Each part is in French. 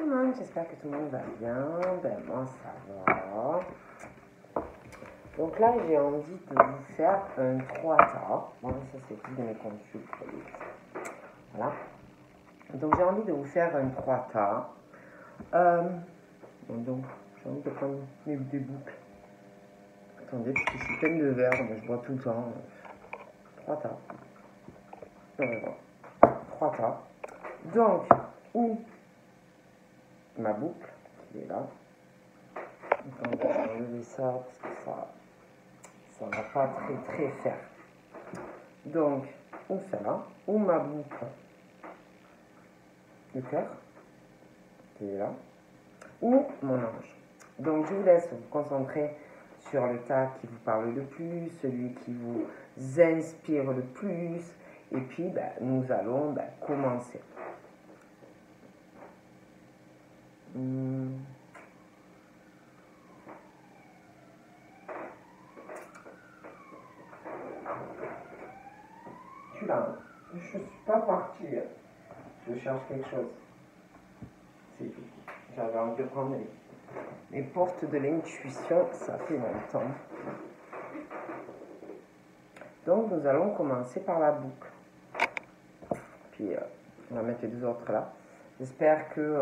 tout le monde, j'espère que tout le monde va bien. Ben moi ça va. Donc là j'ai envie de vous faire un 3 tas. Bon ça c'est tout de mes consultes. Voilà. Donc j'ai envie de vous faire un 3 tas. Donc j'ai envie de prendre des boucles. Attendez, parce que je suis pleine de verre, mais je bois tout le temps. 3 tas. On va voir. 3 tas. Donc, où ma boucle, qui est là. Donc, on va enlever ça, parce que ça va pas très faire. Donc, où celle-là, où ma boucle, le cœur, qui est là, ou mon ange. Donc, je vous laisse vous concentrer sur le tas qui vous parle le plus, celui qui vous inspire le plus, et puis nous allons commencer. Tu l'as, je ne suis pas partie, je cherche quelque chose. C'est tout. J'avais envie de prendre les portes de l'intuition, ça fait longtemps. Donc nous allons commencer par la boucle. Puis on va mettre les deux autres là. J'espère que,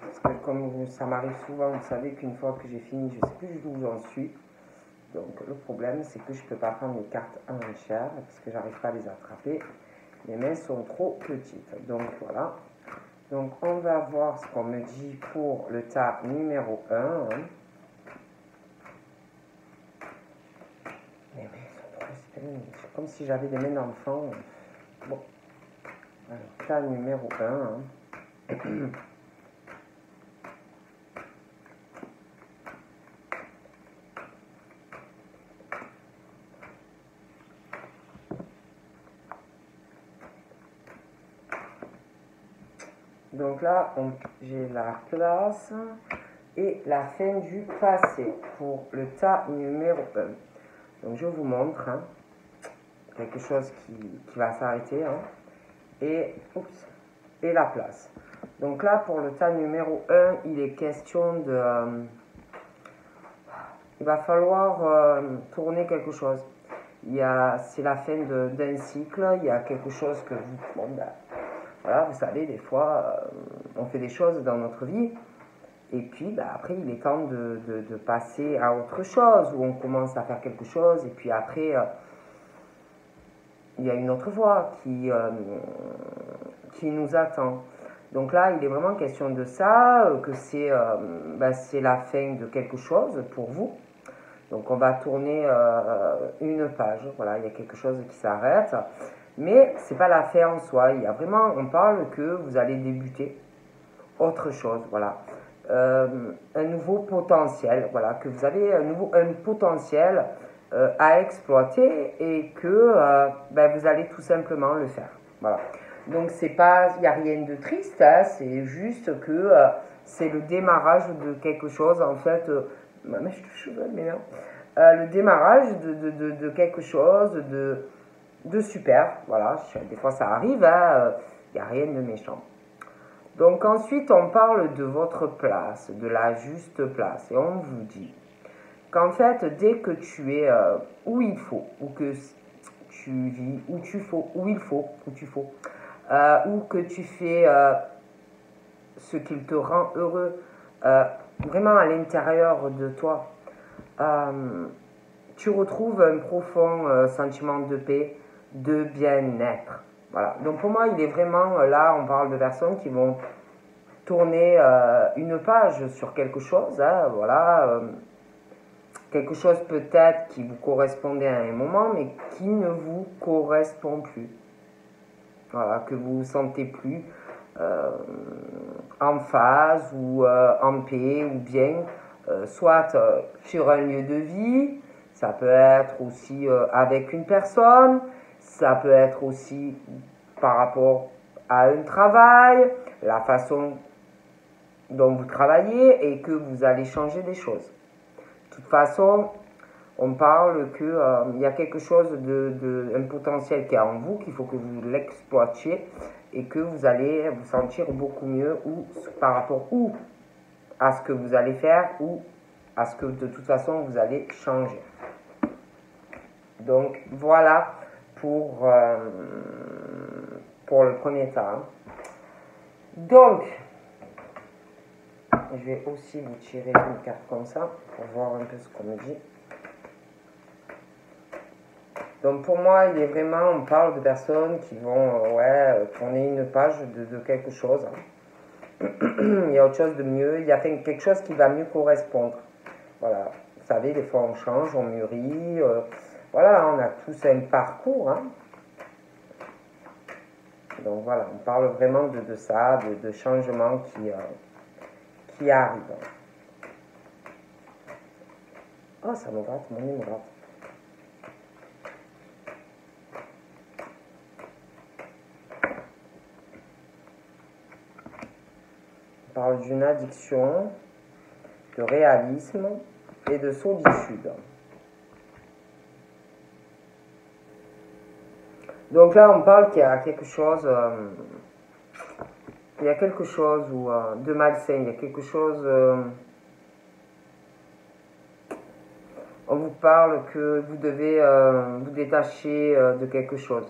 parce que comme ça m'arrive souvent, vous savez qu'une fois que j'ai fini, je ne sais plus d'où j'en suis. Donc le problème c'est que je ne peux pas prendre les cartes en enchère parce que j'arrive pas à les attraper. Les mains sont trop petites. Donc voilà. Donc on va voir ce qu'on me dit pour le tas numéro 1. Les mains sont trop petites. C'est comme si j'avais des mains d'enfant. Bon. Alors, tas numéro 1. Donc là, j'ai la place et la fin du passé pour le tas numéro 1. Donc je vous montre quelque chose qui va s'arrêter. Et la place. Donc là, pour le tas numéro 1, il est question de... il va falloir tourner quelque chose. C'est la fin d'un cycle, il y a quelque chose que vous... voilà, vous savez, des fois, on fait des choses dans notre vie, et puis après, il est temps de passer à autre chose, où on commence à faire quelque chose, et puis après, il y a une autre voie qui nous attend. Donc là, il est vraiment question de ça, que c'est la fin de quelque chose pour vous. Donc on va tourner une page, voilà, il y a quelque chose qui s'arrête. Mais c'est pas la fin en soi, il y a vraiment, on parle que vous allez débuter autre chose, voilà. Un nouveau potentiel, voilà, que vous avez un potentiel à exploiter et que vous allez tout simplement le faire, voilà. Donc c'est pas, il n'y a rien de triste, c'est juste que c'est le démarrage de quelque chose, en fait, ma mèche de cheveux, mais non, le démarrage de quelque chose de super, voilà, des fois ça arrive, il n'y a rien de méchant. Donc ensuite on parle de votre place, de la juste place, et on vous dit qu'en fait dès que tu es où il faut, ou que tu vis où tu faut, où il faut, où tu faut, ou que tu fais ce qui te rend heureux, vraiment à l'intérieur de toi, tu retrouves un profond sentiment de paix, de bien-être. Voilà. Donc pour moi, il est vraiment, là, on parle de personnes qui vont tourner une page sur quelque chose, voilà, quelque chose peut-être qui vous correspondait à un moment, mais qui ne vous correspond plus. Voilà, que vous vous sentez plus en phase ou en paix ou bien, soit sur un lieu de vie, ça peut être aussi avec une personne, ça peut être aussi par rapport à un travail, la façon dont vous travaillez et que vous allez changer des choses. De toute façon, on parle qu'il y a quelque chose un potentiel qui est en vous, qu'il faut que vous l'exploitiez et que vous allez vous sentir beaucoup mieux ou par rapport à ce que vous allez faire ou à ce que de toute façon vous allez changer. Donc voilà pour le premier temps. Donc, je vais aussi vous tirer une carte comme ça pour voir un peu ce qu'on me dit. Donc pour moi, il est vraiment, on parle de personnes qui vont tourner une page de quelque chose. Il y a autre chose de mieux, il y a quelque chose qui va mieux correspondre. Voilà, vous savez, des fois on change, on mûrit. Voilà, on a tous un parcours. Hein. Donc voilà, on parle vraiment de ça, de changements qui arrivent. Oh, ça me gratte, mon nez me gratte. On parle d'une addiction, de réalisme et de solitude. Donc là, on parle qu'il y a quelque chose, de malsain, il y a quelque chose. On vous parle que vous devez vous détacher de quelque chose,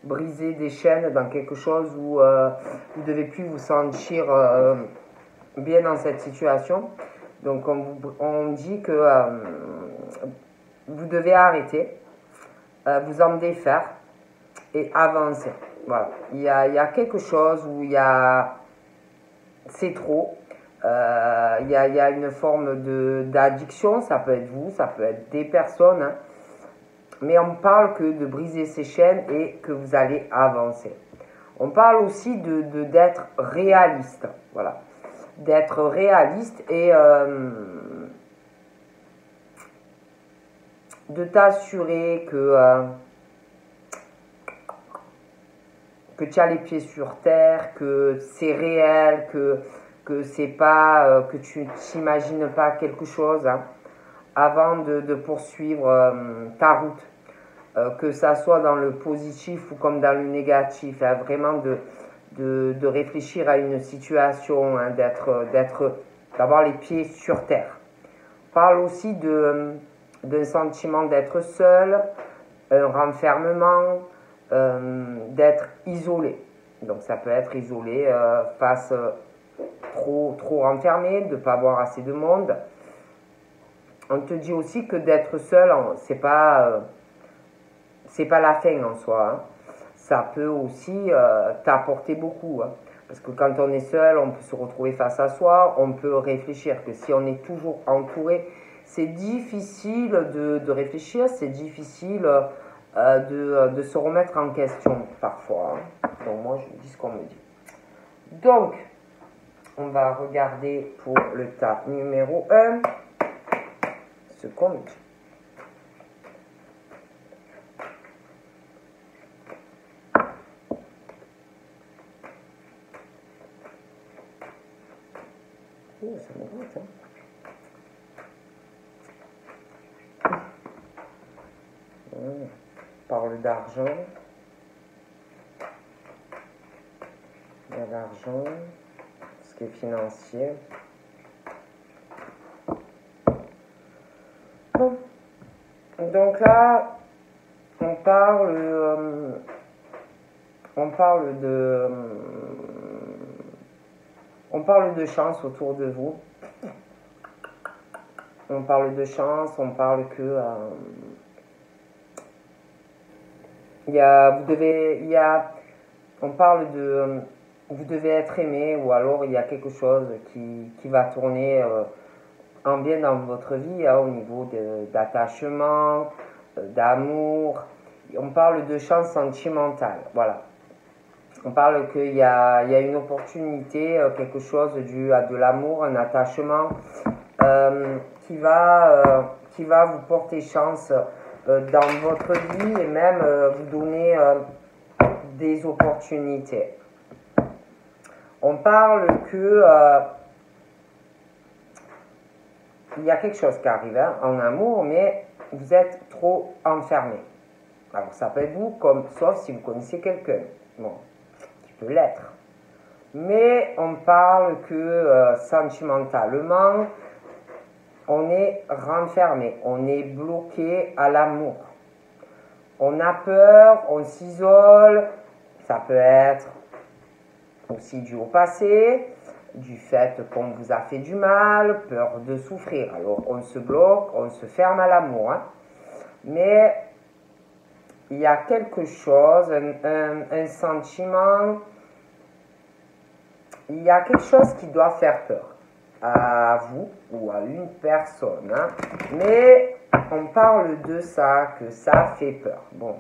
briser des chaînes dans quelque chose où vous ne devez plus vous sentir bien dans cette situation. Donc on dit que vous devez arrêter, vous en défaire et avancer. Voilà. Il y a quelque chose où c'est trop. Il y a une forme d'addiction, ça peut être vous, ça peut être des personnes, hein. Mais on parle que de briser ces chaînes et que vous allez avancer. On parle aussi d'être réaliste, voilà, d'être réaliste et de t'assurer que tu as les pieds sur terre, que c'est réel, que c'est pas, que tu t'imagines pas quelque chose, hein, avant de poursuivre ta route, que ça soit dans le positif ou comme dans le négatif, hein, vraiment de réfléchir à une situation, hein, d'avoir les pieds sur terre. On parle aussi d'un sentiment d'être seul, un renfermement, d'être isolé. Donc ça peut être isolé face trop renfermé, de ne pas avoir assez de monde. On te dit aussi que d'être seul, c'est pas la fin en soi. Hein. Ça peut aussi t'apporter beaucoup. Hein. Parce que quand on est seul, on peut se retrouver face à soi, on peut réfléchir que si on est toujours entouré, c'est difficile de réfléchir, c'est difficile de se remettre en question parfois. Hein. Donc moi, je dis ce qu'on me dit. Donc, on va regarder pour le tas numéro 1 ce qu'on me dit. Oh, ça me gratte, hein. On parle d'argent. Il y a l'argent, ce qui est financier. Bon. Donc là, on parle de chance autour de vous. On parle de chance, on parle que on parle de vous devez être aimé, ou alors il y a quelque chose qui va tourner en bien dans votre vie, hein, au niveau d'attachement, d'amour. On parle de chance sentimentale, voilà. On parle qu'il y a une opportunité, quelque chose dû à de l'amour, un attachement qui va vous porter chance dans votre vie et même vous donner des opportunités. On parle que il y a quelque chose qui arrive, hein, en amour, mais vous êtes trop enfermé. Alors ça peut être vous, sauf si vous connaissez quelqu'un. Bon. peux l'être. Mais on parle que sentimentalement, on est renfermé, on est bloqué à l'amour. On a peur, on s'isole, ça peut être aussi dû au passé, du fait qu'on vous a fait du mal, peur de souffrir. Alors on se bloque, on se ferme à l'amour. Hein. Mais il y a quelque chose, un sentiment, il y a quelque chose qui doit faire peur à vous ou à une personne. Hein. Mais on parle de ça, que ça fait peur. Bon,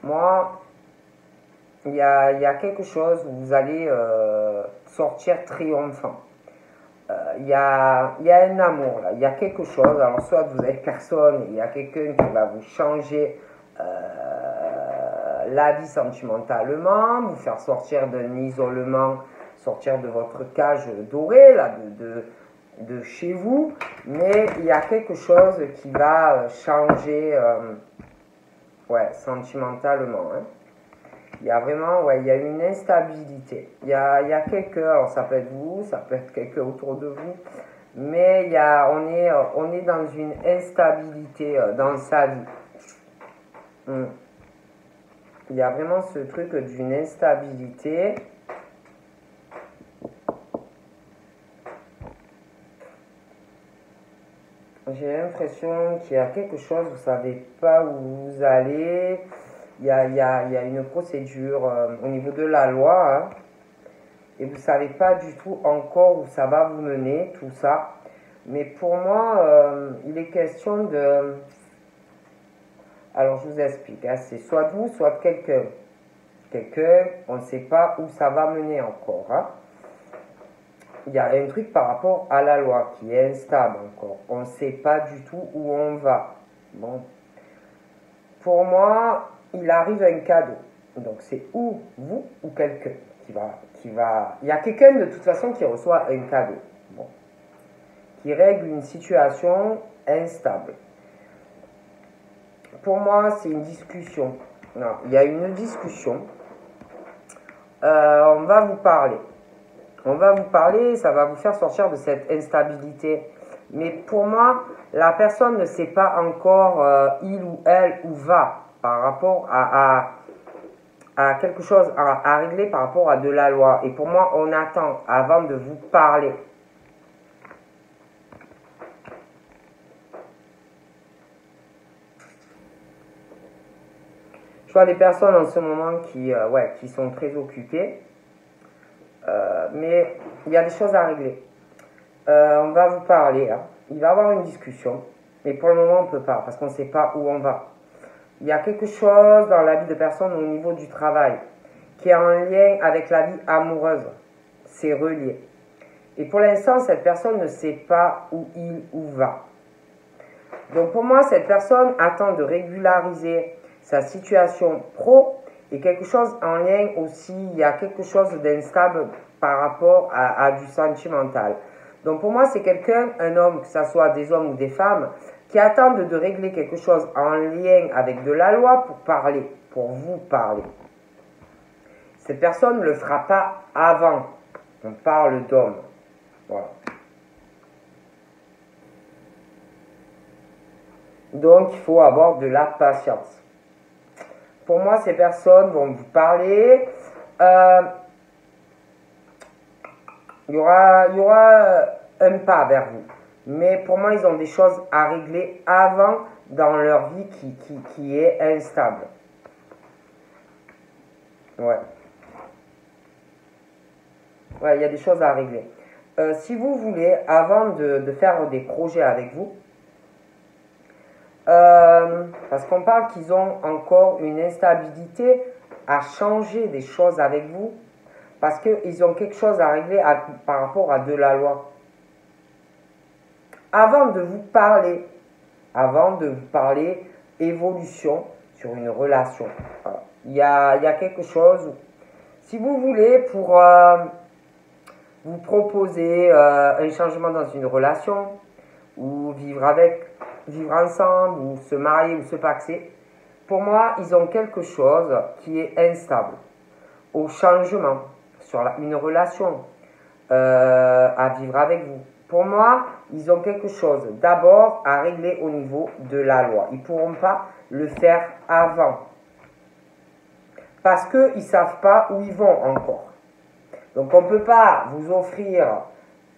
moi, il y a quelque chose où vous allez sortir triomphant. Il y a un amour là, il y a quelque chose. Alors, soit vous avez personne, il y a quelqu'un qui va vous changer la vie sentimentalement, vous faire sortir d'un isolement, sortir de votre cage dorée, là, de chez vous, mais il y a quelque chose qui va changer sentimentalement. Hein. Il y a vraiment, il y a une instabilité. Il y a quelqu'un, alors ça peut être vous, ça peut être quelqu'un autour de vous, mais on est dans une instabilité dans sa vie. Il y a vraiment ce truc d'une instabilité. J'ai l'impression qu'il y a quelque chose, vous ne savez pas où vous allez. Il y a une procédure au niveau de la loi, hein, et vous ne savez pas du tout encore où ça va vous mener, tout ça. Mais pour moi, il est question de... Alors, je vous explique, hein, c'est soit vous, soit quelqu'un. Quelqu'un, on ne sait pas où ça va mener encore. Hein. Il y a un truc par rapport à la loi qui est instable encore. On ne sait pas du tout où on va. Bon. Pour moi, il arrive un cadeau. Donc, c'est ou vous ou quelqu'un qui va... Il y a quelqu'un de toute façon qui reçoit un cadeau. Bon. Qui règle une situation instable. Pour moi, c'est une discussion. Non, il y a une discussion. On va vous parler. On va vous parler, ça va vous faire sortir de cette instabilité. Mais pour moi, la personne ne sait pas encore il ou elle où va par rapport à quelque chose à régler par rapport à de la loi. Et pour moi, on attend avant de vous parler. Je vois des personnes en ce moment qui sont très occupées. Mais il y a des choses à régler. On va vous parler. Hein. Il va y avoir une discussion. Mais pour le moment, on ne peut pas parce qu'on ne sait pas où on va. Il y a quelque chose dans la vie de personne au niveau du travail qui est en lien avec la vie amoureuse. C'est relié. Et pour l'instant, cette personne ne sait pas où il ou va. Donc pour moi, cette personne attend de régulariser sa situation pro et quelque chose en lien aussi, il y a quelque chose d'instable par rapport à du sentimental. Donc pour moi, c'est quelqu'un, un homme, que ce soit des hommes ou des femmes, qui attendent de régler quelque chose en lien avec de la loi pour parler, pour vous parler. Cette personne ne le fera pas avant. On parle d'homme. Voilà. Donc, il faut avoir de la patience. Pour moi, ces personnes vont vous parler. Il y aura un pas vers vous. Mais pour moi, ils ont des choses à régler avant dans leur vie qui est instable. Ouais. Ouais, il y a des choses à régler. Si vous voulez, avant de faire des projets avec vous, parce qu'on parle qu'ils ont encore une instabilité à changer des choses avec vous, parce qu'ils ont quelque chose à régler par rapport à de la loi. Avant de vous parler évolution sur une relation, il y a quelque chose, si vous voulez, pour vous proposer un changement dans une relation, ou vivre ensemble, ou se marier, ou se paxer, pour moi, ils ont quelque chose qui est instable. au changement, sur une relation à vivre avec vous. Pour moi, ils ont quelque chose d'abord à régler au niveau de la loi. Ils ne pourront pas le faire avant. Parce qu'ils ne savent pas où ils vont encore. Donc on ne peut pas vous offrir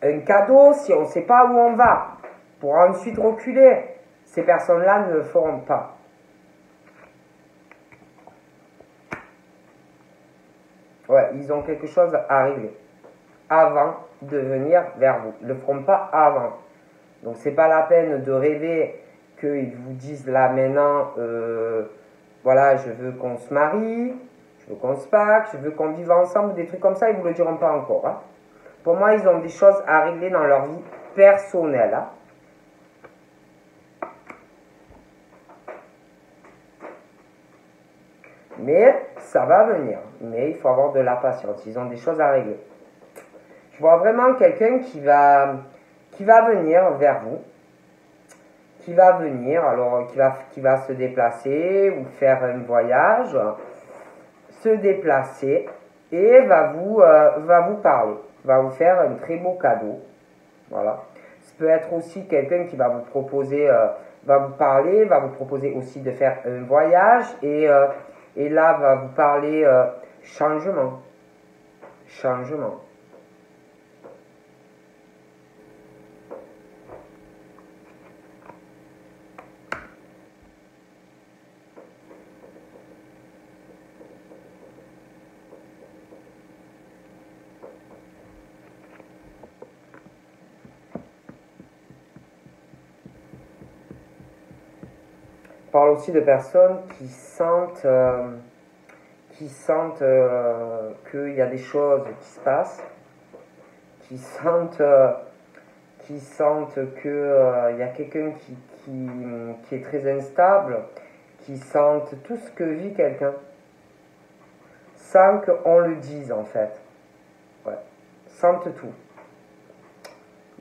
un cadeau si on ne sait pas où on va. Pour ensuite reculer. Ces personnes-là ne le feront pas. Ouais, ils ont quelque chose à régler avant de venir vers vous. Ils ne le feront pas avant. Donc c'est pas la peine de rêver qu'ils vous disent là maintenant, voilà, je veux qu'on se marie, je veux qu'on se pacte, je veux qu'on vive ensemble, des trucs comme ça, ils vous le diront pas encore. Hein. Pour moi, ils ont des choses à régler dans leur vie personnelle. Hein. Mais ça va venir. Mais il faut avoir de la patience. Ils ont des choses à régler. Je vois vraiment quelqu'un qui va venir vers vous. Qui va venir, alors qui va se déplacer ou faire un voyage, se déplacer et va vous parler. Va vous faire un très beau cadeau. Voilà. Ça peut être aussi quelqu'un qui va vous proposer, va vous parler, va vous proposer aussi de faire un voyage et là va vous parler changement. Changement. On parle aussi de personnes qui sentent qu'il y a des choses qui se passent, qui sentent qu'il y a quelqu'un qui est très instable, qui sentent tout ce que vit quelqu'un, sans qu'on le dise en fait. Ouais. Sentent tout.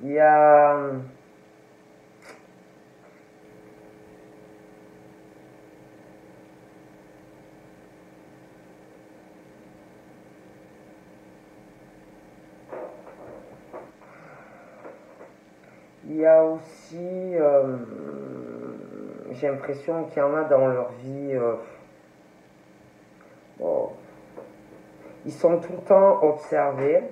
Il y a... Il y a aussi, j'ai l'impression qu'il y en a dans leur vie, bon, ils sont tout le temps observés,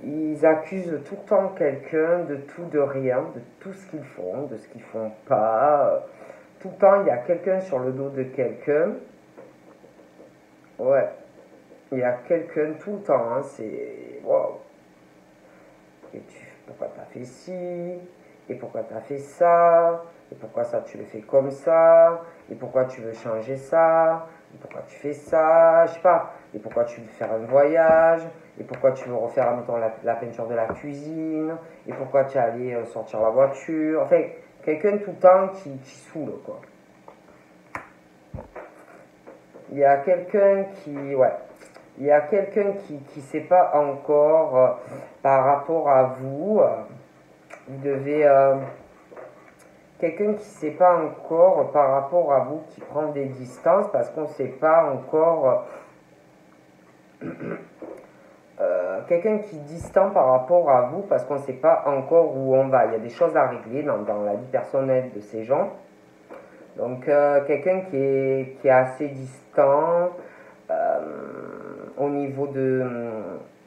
ils accusent tout le temps quelqu'un de tout, de rien, de tout ce qu'ils font, de ce qu'ils font pas. Tout le temps, il y a quelqu'un sur le dos de quelqu'un. Ouais, il y a quelqu'un tout le temps, hein, c'est... Wow. Et pourquoi t'as fait ci, et pourquoi t'as fait ça, et pourquoi ça tu le fais comme ça, et pourquoi tu veux changer ça, et pourquoi tu fais ça, je sais pas, et pourquoi tu veux faire un voyage, et pourquoi tu veux refaire, mettons, la peinture de la cuisine, et pourquoi tu es allé sortir la voiture, enfin, quelqu'un tout le temps qui saoule, quoi. Il y a quelqu'un qui, ouais, il y a quelqu'un qui ne sait pas encore par rapport à vous. Vous devez... quelqu'un qui ne sait pas encore par rapport à vous, qui prend des distances parce qu'on ne sait pas encore... quelqu'un qui est distant par rapport à vous parce qu'on ne sait pas encore où on va. Il y a des choses à régler dans la vie personnelle de ces gens. Donc quelqu'un qui est assez distant... au niveau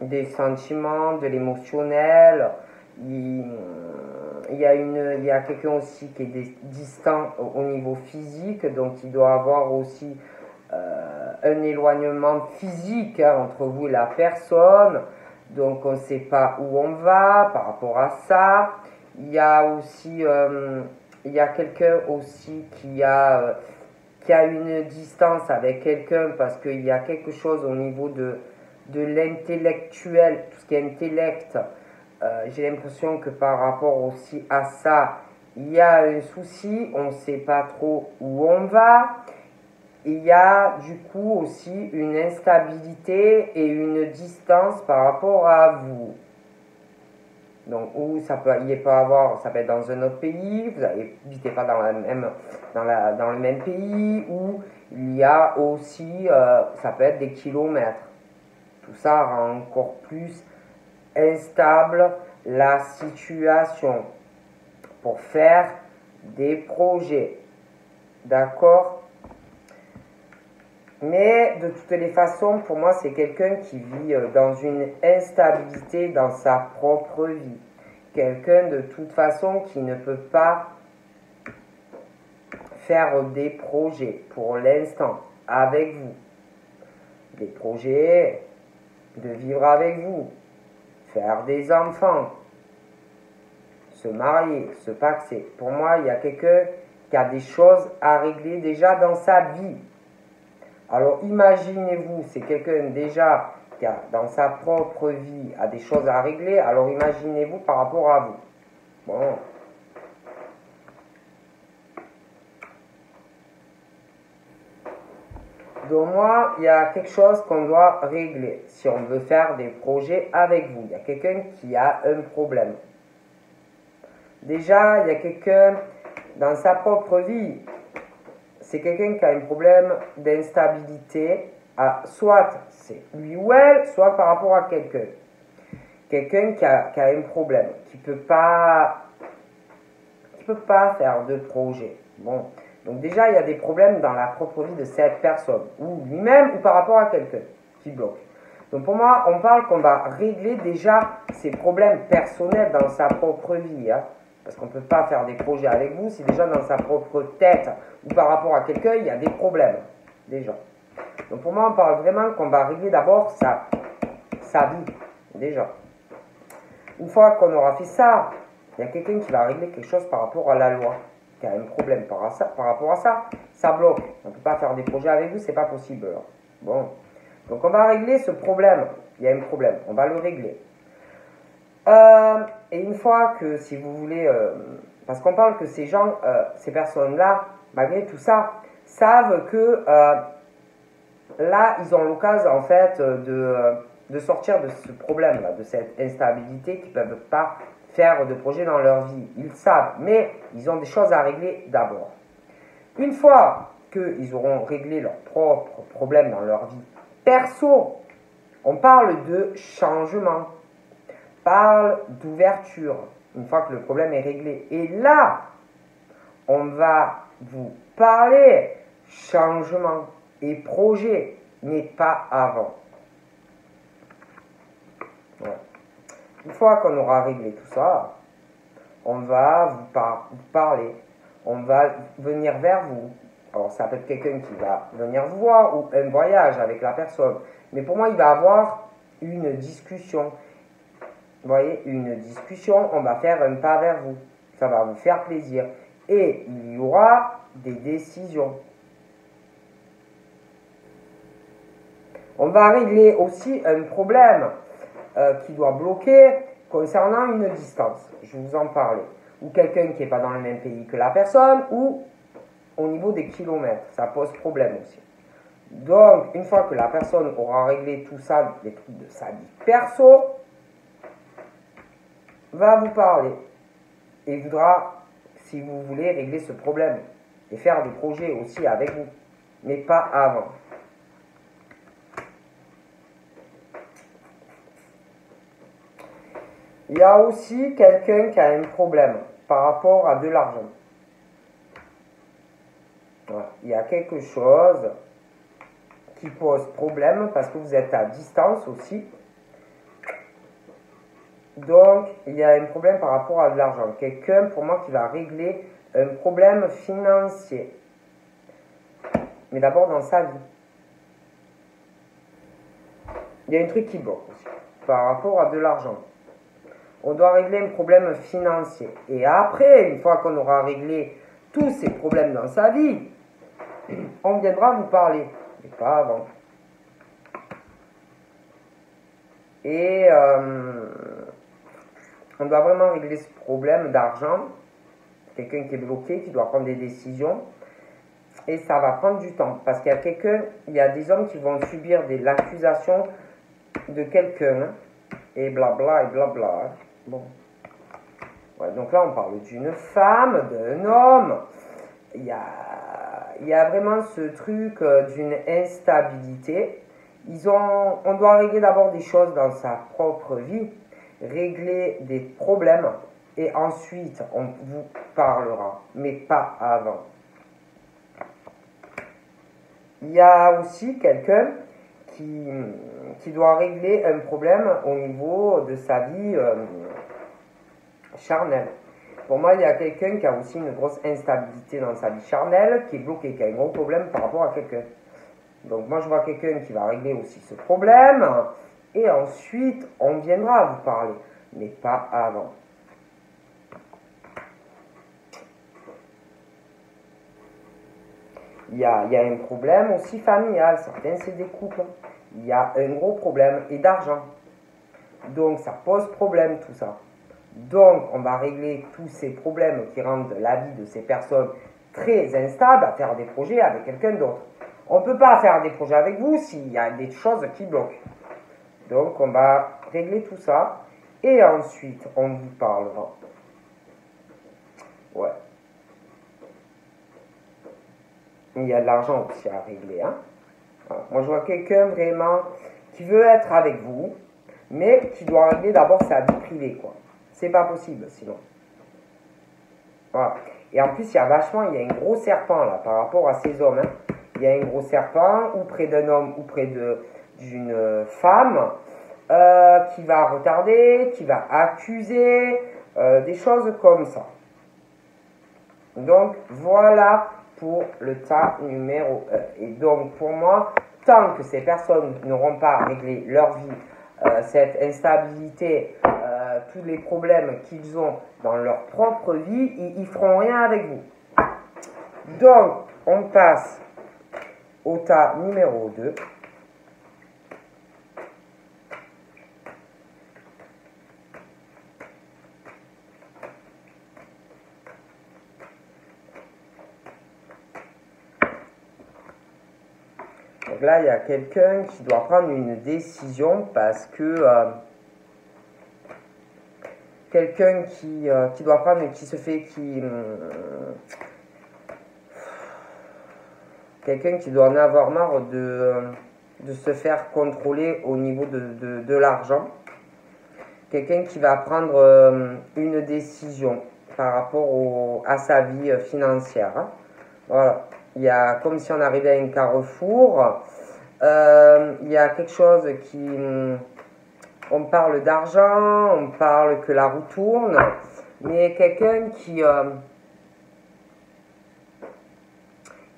des sentiments, de l'émotionnel, il y a quelqu'un aussi qui est distant au niveau physique, donc il doit avoir aussi un éloignement physique entre vous et la personne, donc on ne sait pas où on va par rapport à ça. Il y a aussi il y a quelqu'un aussi qui a une distance avec quelqu'un parce qu'il y a quelque chose au niveau de l'intellectuel, tout ce qui est intellect. J'ai l'impression que par rapport aussi à ça, il y a un souci, on ne sait pas trop où on va. Il y a du coup aussi une instabilité et une distance par rapport à vous. Donc, où ça peut avoir, ça peut être dans un autre pays, vous n'habitez pas dans le même pays, ou il y a aussi, ça peut être des kilomètres. Tout ça rend encore plus instable la situation pour faire des projets. D'accord? Mais de toutes les façons, pour moi, c'est quelqu'un qui vit dans une instabilité dans sa propre vie. Quelqu'un de toute façon qui ne peut pas faire des projets pour l'instant avec vous. Des projets de vivre avec vous, faire des enfants, se marier, se paxer. Pour moi, il y a quelqu'un qui a des choses à régler déjà dans sa vie. Alors imaginez-vous, c'est quelqu'un déjà qui a dans sa propre vie a des choses à régler, alors imaginez-vous par rapport à vous. Bon. Donc moi, il y a quelque chose qu'on doit régler si on veut faire des projets avec vous. Il y a quelqu'un qui a un problème. Déjà, il y a quelqu'un dans sa propre vie, c'est quelqu'un qui a un problème d'instabilité, soit c'est lui ou elle, soit par rapport à quelqu'un. Quelqu'un qui a un problème, qui peut pas faire de projet. Bon, donc déjà il y a des problèmes dans la propre vie de cette personne, ou lui-même, ou par rapport à quelqu'un qui bloque. Donc pour moi, on parle qu'on va régler déjà ces problèmes personnels dans sa propre vie, hein. Parce qu'on ne peut pas faire des projets avec vous si déjà dans sa propre tête ou par rapport à quelqu'un, il y a des problèmes, déjà. Donc pour moi, on parle vraiment qu'on va régler d'abord sa vie, déjà. Une fois qu'on aura fait ça, il y a quelqu'un qui va régler quelque chose par rapport à la loi, qui a un problème par rapport à ça, ça bloque. On ne peut pas faire des projets avec vous, c'est pas possible. Bon, donc on va régler ce problème. Il y a un problème, on va le régler. Et une fois que, si vous voulez, parce qu'on parle que ces gens, ces personnes-là, malgré tout ça, savent que là, ils ont l'occasion, en fait, de sortir de ce problème-là, de cette instabilité, qu'ils ne peuvent pas faire de projet dans leur vie. Ils savent, mais ils ont des choses à régler d'abord. Une fois qu'ils auront réglé leurs propres problèmes dans leur vie perso, on parle de changement. Parle d'ouverture, une fois que le problème est réglé. Et là, on va vous parler changement et projet, mais pas avant. Ouais. Une fois qu'on aura réglé tout ça, on va vous parler, on va venir vers vous. Alors ça peut être quelqu'un qui va venir vous voir ou un voyage avec la personne. Mais pour moi, il va avoir une discussion. Vous voyez, une discussion, on va faire un pas vers vous. Ça va vous faire plaisir. Et il y aura des décisions. On va régler aussi un problème qui doit bloquer concernant une distance. Je vous en parlais. Ou quelqu'un qui n'est pas dans le même pays que la personne, ou au niveau des kilomètres. Ça pose problème aussi. Donc, une fois que la personne aura réglé tout ça, les trucs de sa vie perso, va vous parler et voudra, si vous voulez, régler ce problème et faire des projets aussi avec vous, mais pas avant. Il y a aussi quelqu'un qui a un problème par rapport à de l'argent. Voilà. Il y a quelque chose qui pose problème parce que vous êtes à distance aussi. Donc, il y a un problème par rapport à de l'argent. Quelqu'un, pour moi, qui va régler un problème financier. Mais d'abord dans sa vie. Il y a un truc qui bloque aussi. Par rapport à de l'argent. On doit régler un problème financier. Et après, une fois qu'on aura réglé tous ces problèmes dans sa vie, on viendra vous parler. Mais pas avant. Et on doit vraiment régler ce problème d'argent. Quelqu'un qui est bloqué, qui doit prendre des décisions. Et ça va prendre du temps. Parce qu'il y a il y a des hommes qui vont subir l'accusation de quelqu'un. Et blabla, et blabla. Bon. Ouais, donc là, on parle d'une femme, d'un homme. Il y a vraiment ce truc d'une instabilité. On doit régler d'abord des choses dans sa propre vie, régler des problèmes, et ensuite, on vous parlera, mais pas avant. Il y a aussi quelqu'un qui doit régler un problème au niveau de sa vie charnelle. Pour moi, il y a quelqu'un qui a aussi une grosse instabilité dans sa vie charnelle, qui est bloqué, qui a un gros problème par rapport à quelqu'un. Donc moi, je vois quelqu'un qui va régler aussi ce problème, et ensuite, on viendra vous parler, mais pas avant. Il y a un problème aussi familial, certains c'est des couples. Il y a un gros problème et d'argent. Donc ça pose problème tout ça. Donc on va régler tous ces problèmes qui rendent la vie de ces personnes très instables à faire des projets avec quelqu'un d'autre. On ne peut pas faire des projets avec vous s'il y a des choses qui bloquent. Donc on va régler tout ça et ensuite on vous parlera. Ouais. Il y a de l'argent aussi à régler. Hein. Voilà. Moi, je vois quelqu'un vraiment qui veut être avec vous, mais qui doit régler d'abord sa vie privée, quoi. C'est pas possible, sinon. Voilà. Et en plus, il y a un gros serpent, là, par rapport à ces hommes. Hein. Il y a un gros serpent, ou près d'un homme, ou près d'une femme, qui va retarder, qui va accuser, des choses comme ça. Donc, voilà pour le tas numéro 1. Et donc, pour moi, tant que ces personnes n'auront pas réglé leur vie, cette instabilité, tous les problèmes qu'ils ont dans leur propre vie, ils ne feront rien avec vous. Donc, on passe au tas numéro 2. Donc là, il y a quelqu'un qui doit prendre une décision parce que quelqu'un qui doit prendre, quelqu'un qui doit en avoir marre de se faire contrôler au niveau de l'argent. Quelqu'un qui va prendre une décision par rapport à sa vie financière. Hein. Voilà. Il y a comme si on arrivait à un carrefour. Il y a quelque chose on parle d'argent, on parle que la roue tourne, mais quelqu'un qui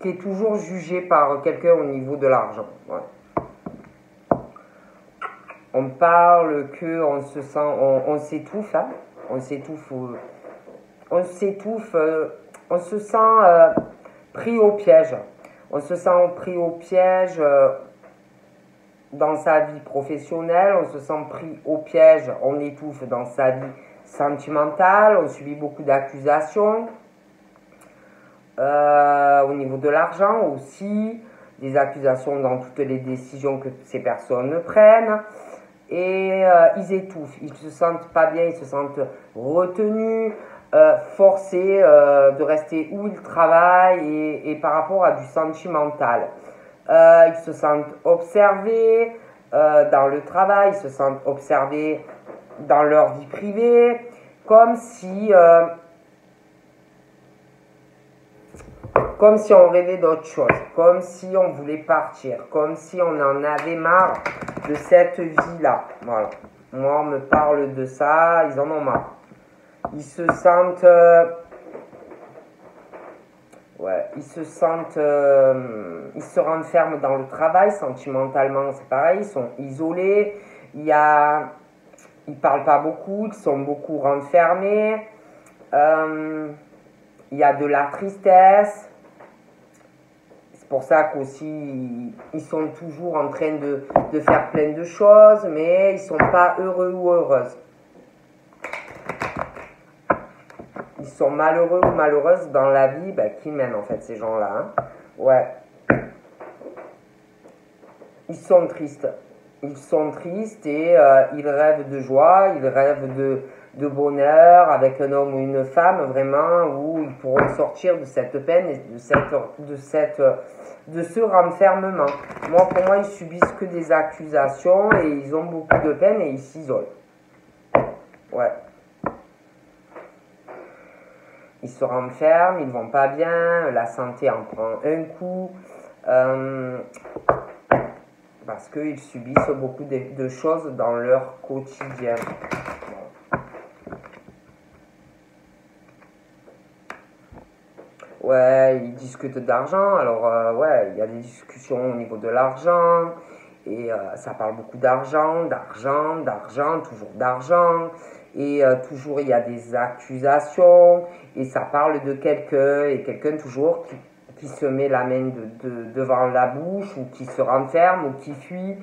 est toujours jugé par quelqu'un au niveau de l'argent. Ouais. On parle que on se sent, on s'étouffe, hein, on s'étouffe, on se sent pris au piège. On se sent pris au piège dans sa vie professionnelle, on se sent pris au piège, on étouffe dans sa vie sentimentale, on subit beaucoup d'accusations. Au niveau de l'argent aussi, des accusations dans toutes les décisions que ces personnes prennent. Et ils étouffent, ils ne se sentent pas bien, ils se sentent retenus, forcés de rester où ils travaillent et par rapport à du sentimental. Ils se sentent observés dans le travail, ils se sentent observés dans leur vie privée, comme si on rêvait d'autre chose, comme si on voulait partir, comme si on en avait marre de cette vie-là. Voilà. Moi, on me parle de ça, ils en ont marre. Ils se sentent... ils se renferment dans le travail, sentimentalement, c'est pareil, ils sont isolés, ils parlent pas beaucoup, ils sont beaucoup renfermés, il y a de la tristesse. C'est pour ça qu'aussi, ils sont toujours en train de faire plein de choses, mais ils sont pas heureux ou heureuses. Ils sont malheureux ou malheureuses dans la vie qu'ils mènent, en fait, ces gens-là. Hein. Ouais. Ils sont tristes. ils sont tristes et ils rêvent de joie, ils rêvent de bonheur avec un homme ou une femme, vraiment, où ils pourront sortir de cette peine et de ce renfermement. Pour moi, ils subissent que des accusations et ils ont beaucoup de peine et ils s'isolent. Ouais. Ils se renferment, ils vont pas bien, la santé en prend un coup. Parce qu'ils subissent beaucoup de choses dans leur quotidien. Ouais, ils discutent d'argent. Alors, ouais, il y a des discussions au niveau de l'argent. Et ça parle beaucoup d'argent, toujours d'argent. Et toujours, il y a des accusations. Et ça parle de quelqu'un. Et quelqu'un toujours qui se met la main devant la bouche. Ou qui se renferme. Ou qui fuit.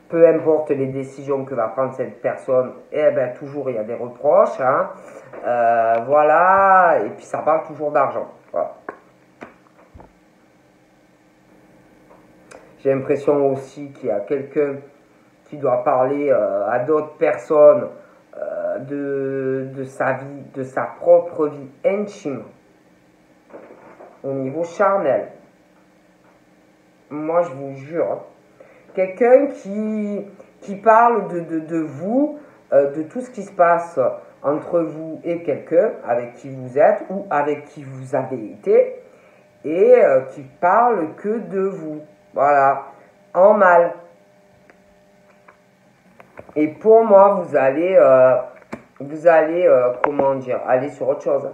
Peu importe les décisions que va prendre cette personne, toujours il y a des reproches. Voilà, et puis ça parle toujours d'argent. Voilà. J'ai l'impression aussi qu'il y a quelqu'un qui doit parler à d'autres personnes de sa vie, de sa propre vie intime, au niveau charnel. Moi, je vous jure, quelqu'un qui parle de vous, de tout ce qui se passe entre vous et quelqu'un avec qui vous êtes ou avec qui vous avez été, et qui parle que de vous. Voilà, en mal. Et pour moi, vous allez comment dire, aller sur autre chose.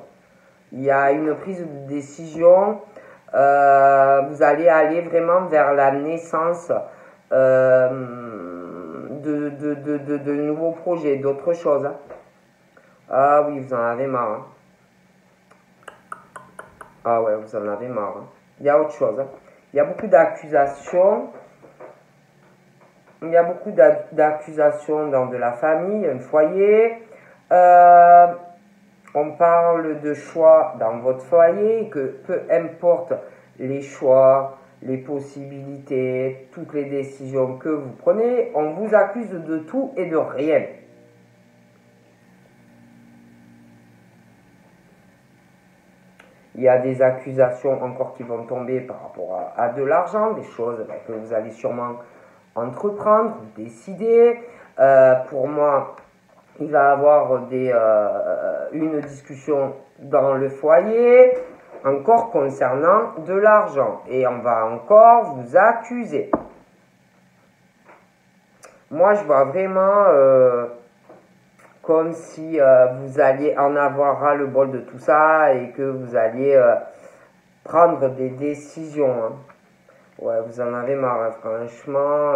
Il y a une prise de décision. Vous allez aller vraiment vers la naissance de nouveaux projets, d'autres choses. Ah oui, vous en avez marre. Ah ouais, vous en avez marre. Il y a autre chose. Il y a beaucoup d'accusations. Il y a beaucoup d'accusations dans de la famille, un foyer. On parle de choix dans votre foyer, que peu importe les choix, les possibilités, toutes les décisions que vous prenez, on vous accuse de tout et de rien. Il y a des accusations encore qui vont tomber par rapport à de l'argent, des choses que vous allez sûrement entreprendre, décider. Pour moi, il va y avoir une discussion dans le foyer, encore concernant de l'argent. Et on va encore vous accuser. Moi, je vois vraiment comme si vous alliez en avoir ras le bol de tout ça et que vous alliez prendre des décisions. Hein. Ouais, vous en avez marre, hein, franchement.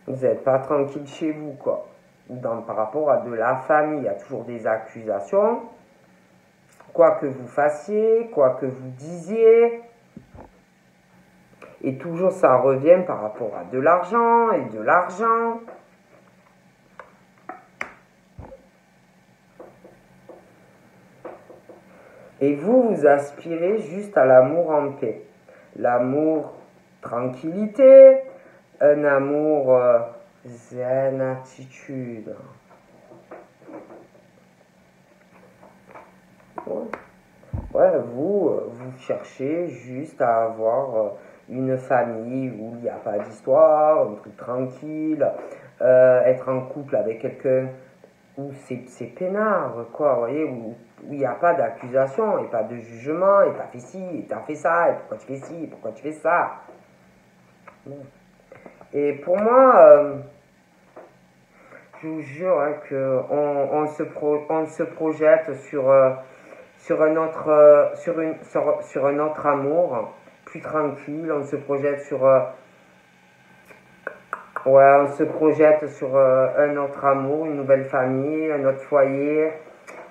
Vous n'êtes pas tranquille chez vous, quoi. Par rapport à de la famille, il y a toujours des accusations. Quoi que vous fassiez, quoi que vous disiez. Et toujours ça revient par rapport à de l'argent et de l'argent. Et vous aspirez juste à l'amour en paix. L'amour, tranquillité, un amour zen attitude. Ouais, vous cherchez juste à avoir une famille où il n'y a pas d'histoire, un truc tranquille, être en couple avec quelqu'un où c'est peinard, quoi, vous voyez, où il n'y a pas d'accusation et pas de jugement, et t'as fait ci, et t'as fait ça, et pourquoi tu fais ci, et pourquoi tu fais ça. Et pour moi, je vous jure hein, qu'on on se projette sur un autre amour, plus tranquille, on se projette sur on se projette sur un autre amour, une nouvelle famille, un autre foyer.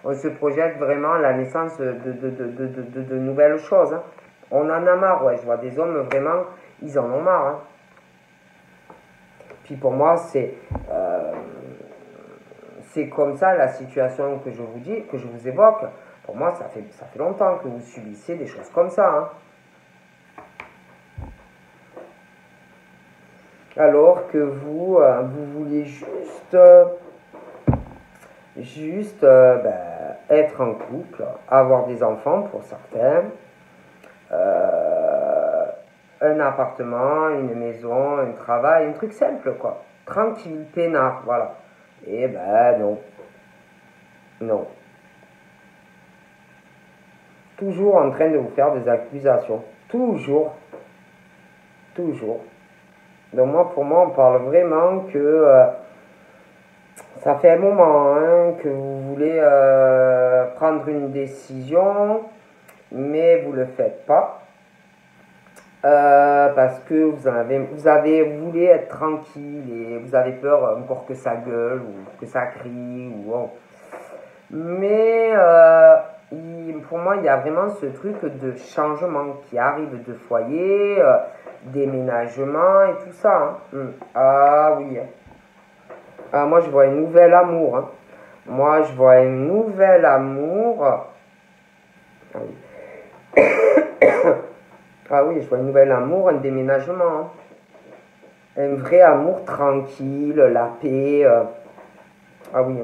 On se projette vraiment la naissance de nouvelles choses. Hein. On en a marre, ouais. Je vois des hommes vraiment, ils en ont marre. Hein. Puis pour moi, c'est comme ça la situation que je vous dis, que je vous évoque. Pour moi, ça fait longtemps que vous subissez des choses comme ça. Hein. Alors que vous vouliez juste être en couple, avoir des enfants pour certains, un appartement, une maison, un travail, un truc simple quoi, tranquille, peinard, voilà. Et non, non. Toujours en train de vous faire des accusations, toujours. Donc pour moi, on parle vraiment que ça fait un moment hein, que vous voulez prendre une décision, mais vous ne le faites pas. Parce que vous voulu être tranquille et vous avez peur encore que ça gueule ou que ça crie. Mais pour moi, il y a vraiment ce truc de changement qui arrive de foyer, déménagement et tout ça. Hein. Ah oui. Moi, je vois un nouvel amour. Hein. Moi, je vois un nouvel amour. Ah oui. Ah oui, je vois un nouvel amour, un déménagement. Hein. Un vrai amour tranquille, la paix. Ah oui.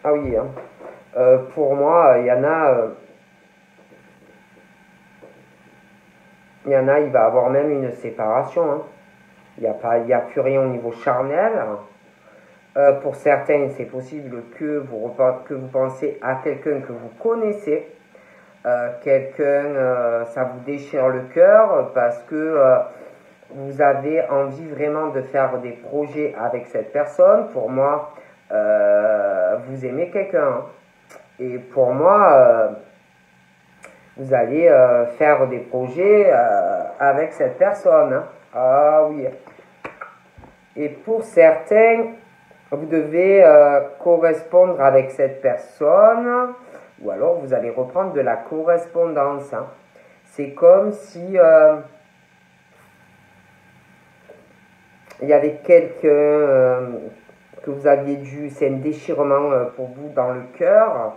Ah oui. Hein. Pour moi, il y en a, il va avoir même une séparation. Hein. Il n'y a plus rien au niveau charnel. Pour certains, c'est possible que vous pensez à quelqu'un que vous connaissez. Quelqu'un, ça vous déchire le cœur parce que vous avez envie vraiment de faire des projets avec cette personne. Pour moi, vous aimez quelqu'un. Hein. Et pour moi, vous allez faire des projets avec cette personne. Hein. Ah oui. Et pour certains, vous devez correspondre avec cette personne ou alors vous allez reprendre de la correspondance. Hein. C'est comme si il y avait quelqu'un que vous aviez dû, c'est un déchirement pour vous dans le cœur.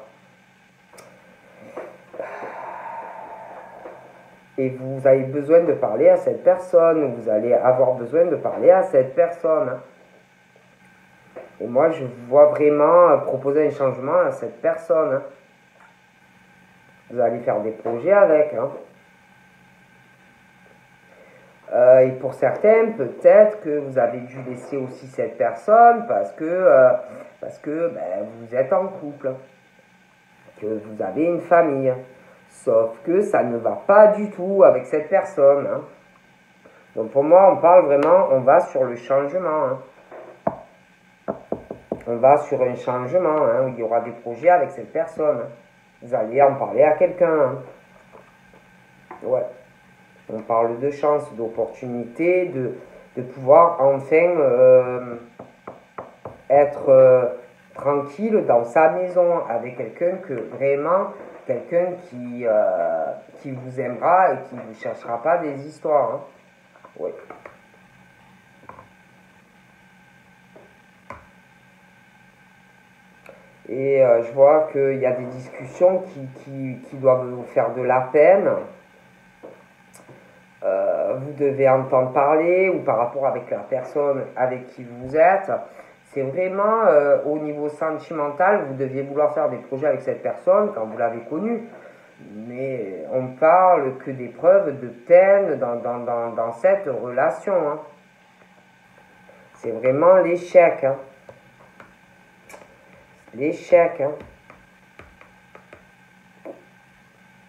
Et vous avez besoin de parler à cette personne, vous allez avoir besoin de parler à cette personne. Et moi, je vois vraiment proposer un changement à cette personne. Hein. Vous allez faire des projets avec. Hein. Et pour certains, peut-être que vous avez dû laisser aussi cette personne parce que vous êtes en couple, que vous avez une famille. Sauf que ça ne va pas du tout avec cette personne. Hein. Donc pour moi, on parle vraiment, on va sur le changement. Hein. On va sur un changement, hein, où il y aura des projets avec cette personne. Hein. Vous allez en parler à quelqu'un. Hein. Ouais. On parle de chance, d'opportunité, de pouvoir enfin être tranquille dans sa maison avec quelqu'un que vraiment, quelqu'un qui vous aimera et qui ne vous cherchera pas des histoires. Hein. Oui. Et je vois qu'il y a des discussions qui doivent vous faire de la peine. Vous devez entendre parler ou par rapport avec la personne avec qui vous êtes. C'est vraiment au niveau sentimental, vous deviez vouloir faire des projets avec cette personne quand vous l'avez connue. Mais on parle que des preuves de peine dans cette relation. Hein. C'est vraiment l'échec. Hein. L'échec. Hein.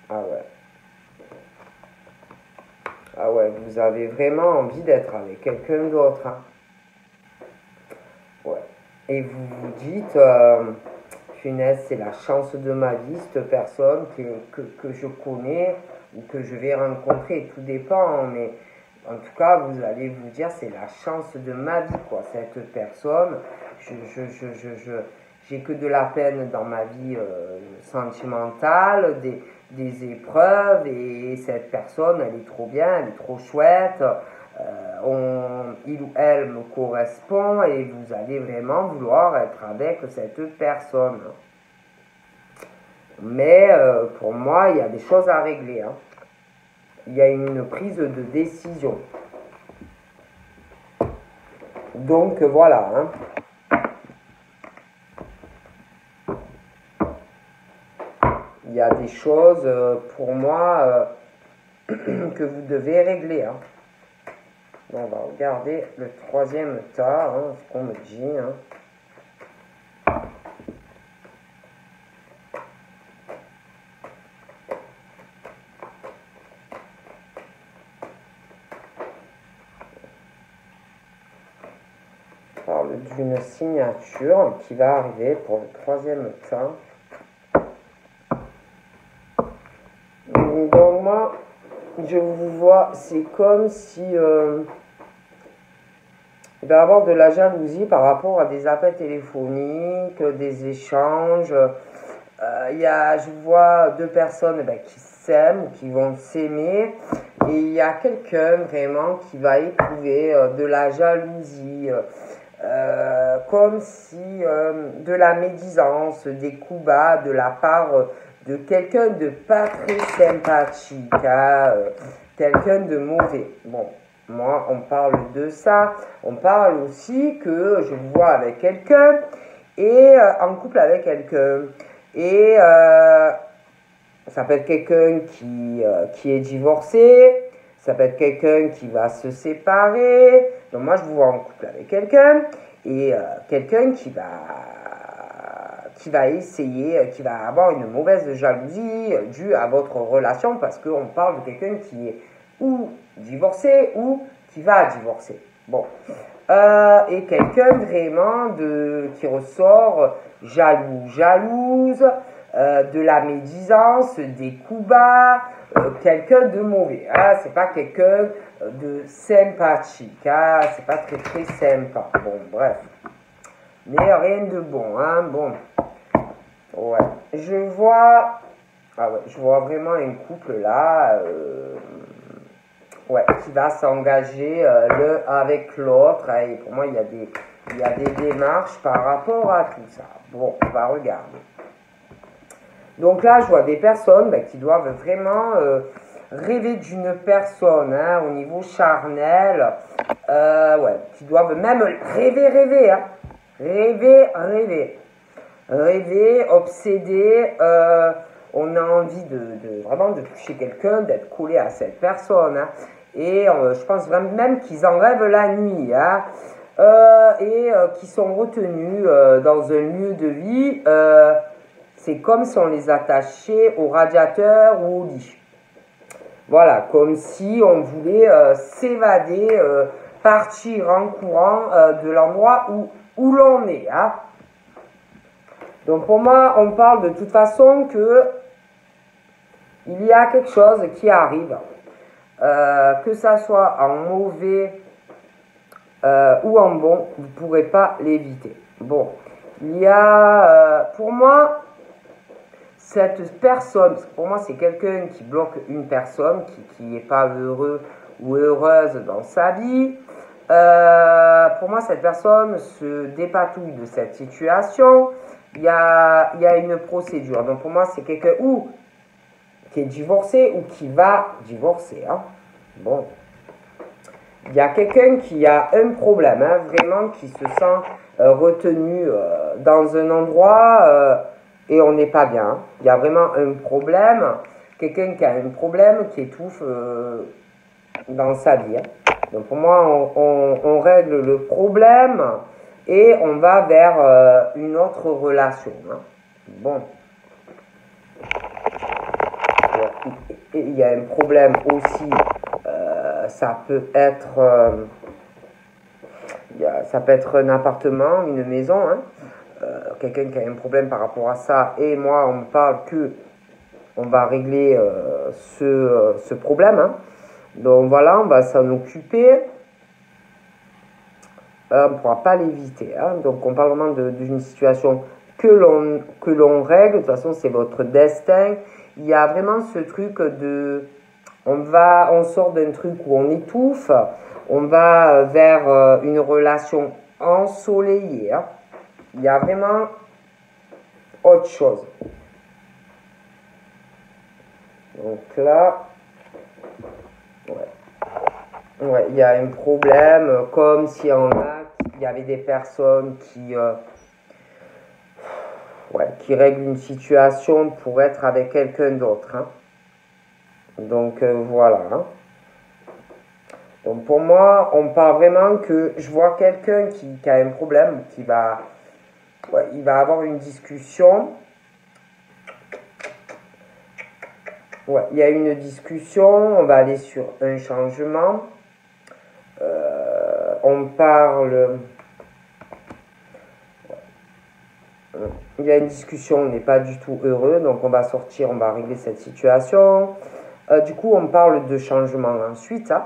Ah ouais. Ah ouais, vous avez vraiment envie d'être avec quelqu'un d'autre. Hein. Ouais. Et vous vous dites, punaise, c'est la chance de ma vie, cette personne que je connais ou que je vais rencontrer. Tout dépend, mais en tout cas, vous allez vous dire, c'est la chance de ma vie, quoi. Cette personne, j'ai que de la peine dans ma vie sentimentale, des épreuves, et cette personne, elle est trop bien, elle est trop chouette, il ou elle me correspond, et vous allez vraiment vouloir être avec cette personne. Mais pour moi, il y a des choses à régler. Hein. Il y a une prise de décision. Donc voilà. Hein. Il y a des choses pour moi que vous devez régler. Hein. On va regarder le troisième tas, hein, ce qu'on me dit. Hein. On parle d'une signature qui va arriver pour le troisième tas. Donc moi, je vous vois, c'est comme si il va y avoir de la jalousie par rapport à des appels téléphoniques, des échanges. Je vois deux personnes qui s'aiment, qui vont s'aimer. Et il y a quelqu'un vraiment qui va éprouver de la jalousie, comme si de la médisance, des coups bas de la part de quelqu'un de pas très sympathique, hein, quelqu'un de mauvais. Bon. Moi, on parle de ça. On parle aussi que je vous vois avec quelqu'un et en couple avec quelqu'un. Et ça peut être quelqu'un qui est divorcé. Ça peut être quelqu'un qui va se séparer. Donc moi, je vous vois en couple avec quelqu'un et quelqu'un qui va essayer, qui va avoir une mauvaise jalousie due à votre relation parce qu'on parle de quelqu'un qui est ou divorcé ou qui va divorcer. Bon. Et quelqu'un vraiment qui ressort jalouse, de la médisance, des coups bas, quelqu'un de mauvais. Hein, c'est pas quelqu'un de sympathique. Hein, c'est pas très très sympa. Bon, bref. Mais rien de bon. Hein, bon. Ouais. Je vois vraiment un couple là. Qui va s'engager l'un avec l'autre. Et pour moi, il y a des démarches par rapport à tout ça. Bon, on va regarder. Donc là, je vois des personnes qui doivent vraiment rêver d'une personne hein, au niveau charnel. Qui doivent même rêver. Hein. Rêver, obséder. On a envie vraiment de toucher quelqu'un, d'être collé à cette personne. Hein. Et je pense vraiment même qu'ils en rêvent la nuit. Hein. Qui sont retenus dans un lieu de vie. C'est comme si on les attachait au radiateur ou au lit. Voilà, comme si on voulait s'évader, partir en courant de l'endroit où l'on est. Hein. Donc pour moi, on parle de toute façon que il y a quelque chose qui arrive, que ça soit en mauvais ou en bon, vous ne pourrez pas l'éviter. Bon, il y a, pour moi, cette personne, pour moi c'est quelqu'un qui bloque une personne, qui n'est pas heureux ou heureuse dans sa vie. Pour moi, cette personne se dépatouille de cette situation. Il y a une procédure. Donc pour moi, c'est quelqu'un qui est divorcé ou qui va divorcer. Hein. Bon. Il y a quelqu'un qui a un problème, hein, vraiment, qui se sent retenu dans un endroit et on n'est pas bien. Il y a vraiment un problème. Quelqu'un qui a un problème, qui étouffe dans sa vie. Hein. Donc pour moi, on règle le problème et on va vers une autre relation. Hein. Bon. Et il y a un problème aussi, ça peut être un appartement, une maison, hein. Quelqu'un qui a un problème par rapport à ça, et moi on me parle que on va régler ce problème. Hein. Donc voilà, on va s'en occuper. On ne pourra pas l'éviter. Hein. Donc on parle vraiment d'une situation que l'on règle. De toute façon, c'est votre destin. Il y a vraiment ce truc de... On sort d'un truc où on étouffe. On va vers une relation ensoleillée. Hein. Il y a vraiment autre chose. Donc là, ouais, il y a un problème, comme s'il y en a, il y avait des personnes qui règlent une situation pour être avec quelqu'un d'autre. Hein. Donc voilà. Hein. Donc pour moi, on parle vraiment que je vois quelqu'un qui a un problème, il va avoir une discussion. Ouais, il y a une discussion, on va aller sur un changement. On parle. Il y a une discussion, on n'est pas du tout heureux, donc on va sortir, on va régler cette situation. Du coup, on parle de changement ensuite. Hein.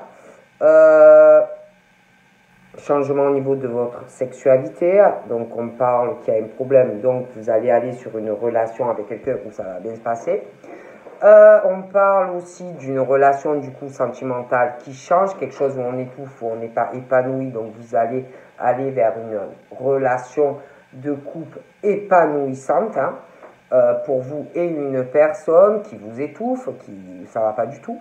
Changement au niveau de votre sexualité, donc on parle qu'il y a un problème, donc vous allez aller sur une relation avec quelqu'un où ça va bien se passer. On parle aussi d'une relation du coup sentimentale qui change, quelque chose où on étouffe, où on n'est pas épanoui, donc vous allez aller vers une relation de couple épanouissante hein, pour vous et une personne qui vous étouffe, ça va pas du tout.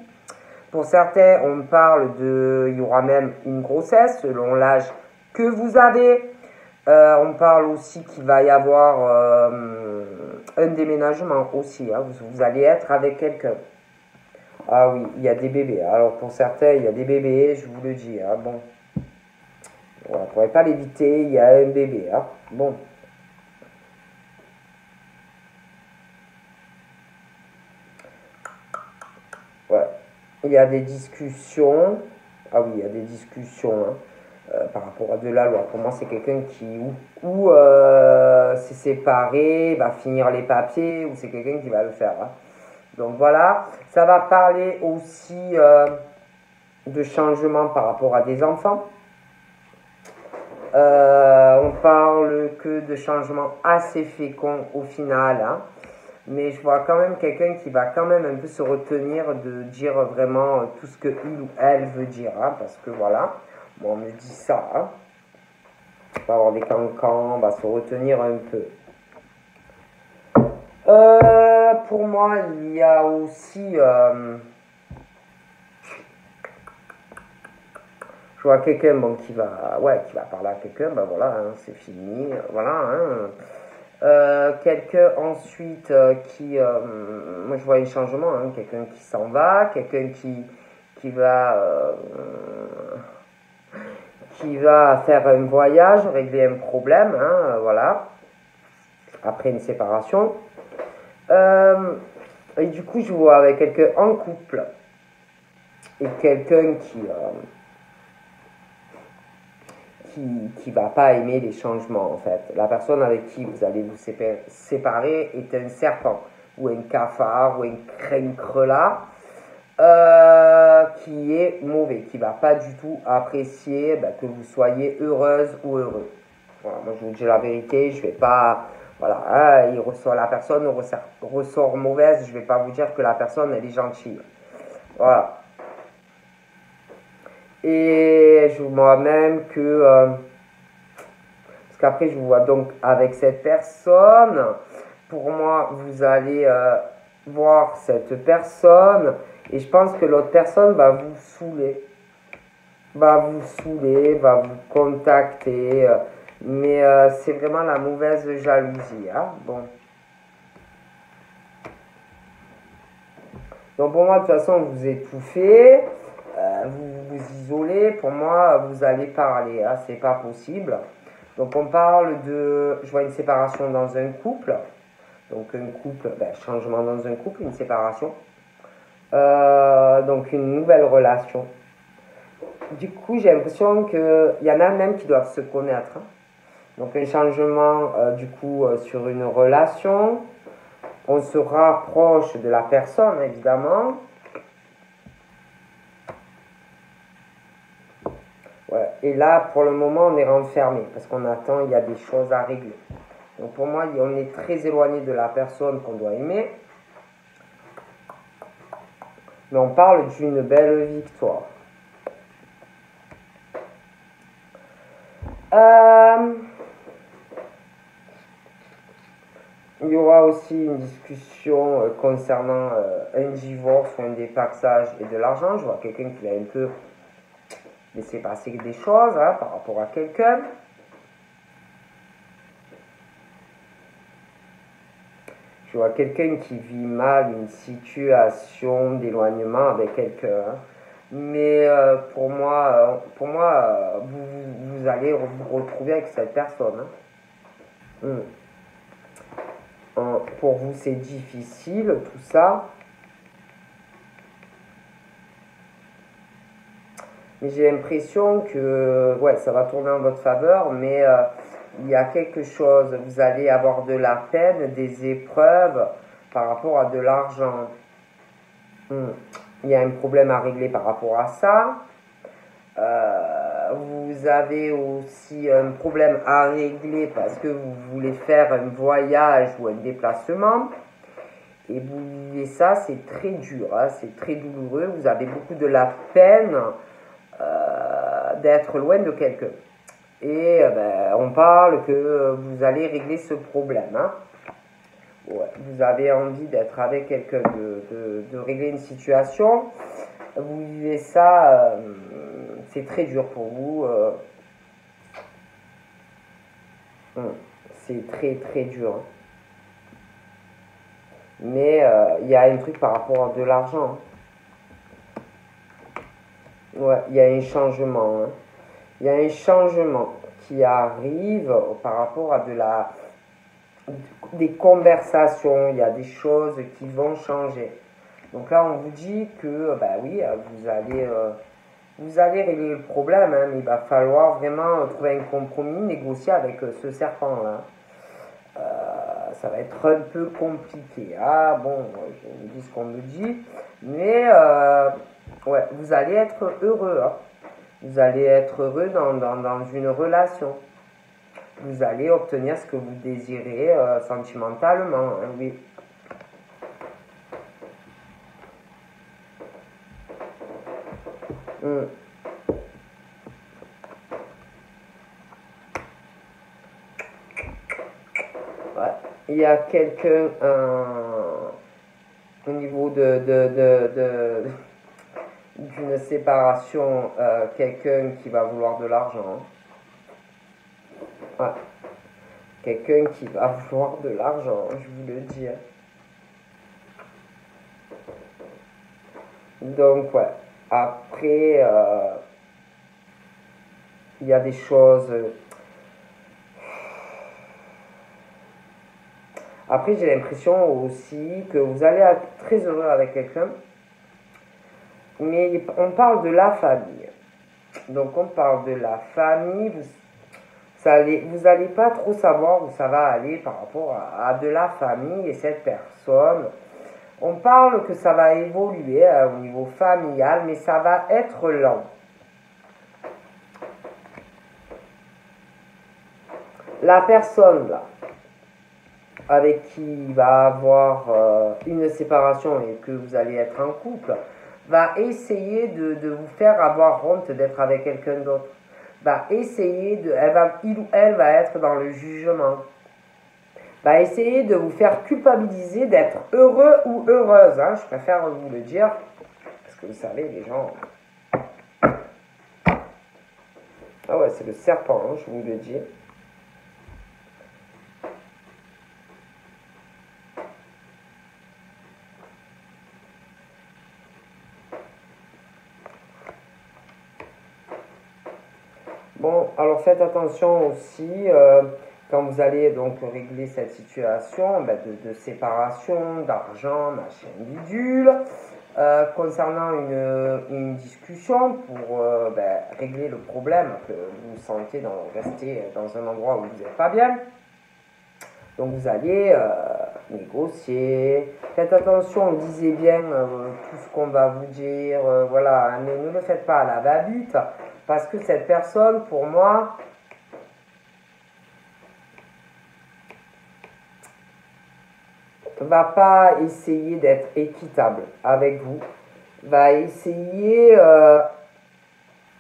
Pour certains, on parle il y aura même une grossesse selon l'âge que vous avez. On parle aussi qu'il va y avoir un déménagement aussi. Hein. Vous allez être avec quelqu'un. Ah oui, il y a des bébés. Alors pour certains, il y a des bébés, je vous le dis. Hein. Bon, on ne pourrait pas l'éviter, il y a un bébé. Hein. Bon. Ouais. Il y a des discussions. Ah oui, il y a des discussions. Hein. Par rapport à de la loi. Pour moi, c'est quelqu'un qui s'est séparé, va finir les papiers, ou c'est quelqu'un qui va le faire. Hein. Donc voilà, ça va parler aussi de changement par rapport à des enfants. On parle que de changements assez féconds au final. Hein. Mais je vois quand même quelqu'un qui va quand même un peu se retenir de dire vraiment tout ce que il ou elle veut dire. Hein, parce que voilà. Bon, on me dit ça. Hein. On va avoir des cancans, on va se retenir un peu. Pour moi, il y a aussi. Je vois quelqu'un qui va parler à quelqu'un, ben voilà, hein, c'est fini. Voilà. Hein. Quelqu'un ensuite moi je vois un changement, hein, quelqu'un qui s'en va, quelqu'un qui va faire un voyage, régler un problème, hein, voilà, après une séparation. Et du coup, je vois avec quelqu'un en couple et quelqu'un qui va pas aimer les changements, en fait. La personne avec qui vous allez vous séparer est un serpent, ou un cafard, ou un crinquerelat, qui est mauvais, qui va pas du tout apprécier que vous soyez heureuse ou heureux. Voilà, moi je vous dis la vérité, je vais pas, voilà, hein, la personne ressort mauvaise, je vais pas vous dire que la personne elle est gentille. Voilà. Et je vois même que, parce qu'après je vous vois donc avec cette personne, pour moi vous allez voir cette personne et je pense que l'autre personne va vous saouler, va vous contacter, mais c'est vraiment la mauvaise jalousie. Hein? Bon. Donc pour moi, de toute façon, vous étouffez, vous vous isolez. Pour moi, vous allez parler. Hein? C'est pas possible. Donc on parle je vois une séparation dans un couple. Donc un couple, changement dans un couple, une séparation. Donc une nouvelle relation. Du coup, j'ai l'impression qu'il y en a même qui doivent se connaître. Hein. Donc un changement du coup sur une relation. On se rapproche de la personne, évidemment. Ouais. Et là, pour le moment, on est renfermé parce qu'on attend, il y a des choses à régler. Donc pour moi, on est très éloigné de la personne qu'on doit aimer. Mais on parle d'une belle victoire. Il y aura aussi une discussion concernant un divorce ou un dépaxage et de l'argent. Je vois quelqu'un qui va un peu laisser passer des choses hein, par rapport à quelqu'un. Je vois quelqu'un qui vit mal une situation d'éloignement avec quelqu'un. Mais pour moi, vous allez vous retrouver avec cette personne. Hein. Pour vous, c'est difficile, tout ça. Mais j'ai l'impression que ouais, ça va tourner en votre faveur, mais il y a quelque chose. Vous allez avoir de la peine, des épreuves par rapport à de l'argent. Il y a un problème à régler par rapport à ça. Vous avez aussi un problème à régler parce que vous voulez faire un voyage ou un déplacement. Et vous vivez ça, c'est très dur, hein, c'est très douloureux. Vous avez beaucoup de la peine d'être loin de quelqu'un. Et on parle que vous allez régler ce problème. Hein. Ouais, vous avez envie d'être avec quelqu'un, de régler une situation. Vous vivez ça, c'est très dur pour vous. C'est très très dur. Mais il y a un truc par rapport à de l'argent. Ouais, il y a un changement. Hein. Il y a un changement qui arrive par rapport à des conversations. Il y a des choses qui vont changer. Donc là, on vous dit que, oui, vous allez régler le problème, hein, mais il va falloir vraiment trouver un compromis, négocier avec ce serpent-là. Ça va être un peu compliqué. Ah bon, je vous dis ce qu'on me dit, mais ouais, vous allez être heureux. Hein. Vous allez être heureux dans une relation. Vous allez obtenir ce que vous désirez sentimentalement. Hein, oui. Ouais. Il y a quelqu'un au niveau d'une séparation, quelqu'un qui va vouloir de l'argent. Ouais. Quelqu'un qui va vouloir de l'argent, je vous le dis. Hein. Donc, ouais. Après, il y a des choses. Après, j'ai l'impression aussi que vous allez être très heureux avec quelqu'un. Mais on parle de la famille. Donc, on parle de la famille. Vous n'allez pas trop savoir où ça va aller par rapport à de la famille et cette personne. On parle que ça va évoluer au niveau familial, mais ça va être lent. La personne là, avec qui il va avoir une séparation et que vous allez être en couple, va essayer de vous faire avoir honte d'être avec quelqu'un d'autre. Va essayer il ou elle va être dans le jugement. Va essayer de vous faire culpabiliser d'être heureux ou heureuse. Hein, je préfère vous le dire. Parce que vous savez, les gens... Ah ouais, c'est le serpent, hein, je vous le dis. Bon, alors faites attention aussi quand vous allez donc régler cette situation de séparation, d'argent, machin, bidule, concernant une discussion pour régler le problème que vous sentez rester dans un endroit où vous n'êtes pas bien. Donc vous allez négocier. Faites attention, lisez bien tout ce qu'on va vous dire. Voilà, ne le faites pas à la va-vite. Parce que cette personne, pour moi, va pas essayer d'être équitable avec vous. Va essayer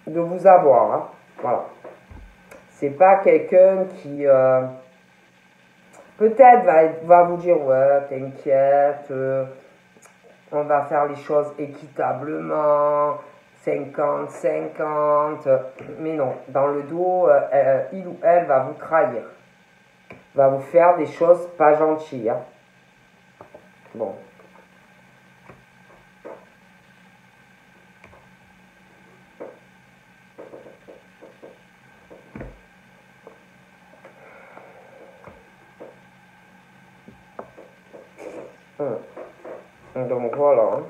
de vous avoir. Hein. Voilà. C'est pas quelqu'un qui Peut-être va vous dire, ouais, t'inquiète, on va faire les choses équitablement, 50-50. Mais non, dans le dos, il ou elle va vous trahir. Va vous faire des choses pas gentilles. Hein. Bon. Donc voilà.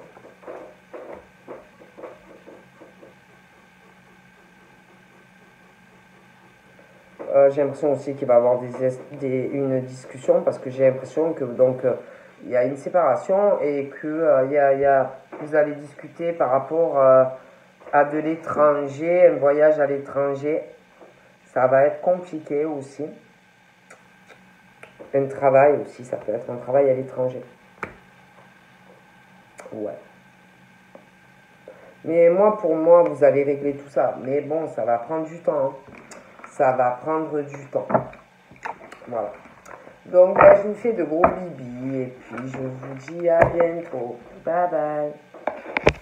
J'ai l'impression aussi qu'il va y avoir une discussion parce que j'ai l'impression que donc il y a une séparation et que vous allez discuter par rapport à de l'étranger, un voyage à l'étranger. Ça va être compliqué aussi. Un travail aussi, ça peut être un travail à l'étranger. Ouais. Mais moi, pour moi, vous allez régler tout ça. Mais bon, ça va prendre du temps. Hein. Ça va prendre du temps. Voilà. Donc, je vous fais de gros bibis. Et puis, je vous dis à bientôt. Bye bye.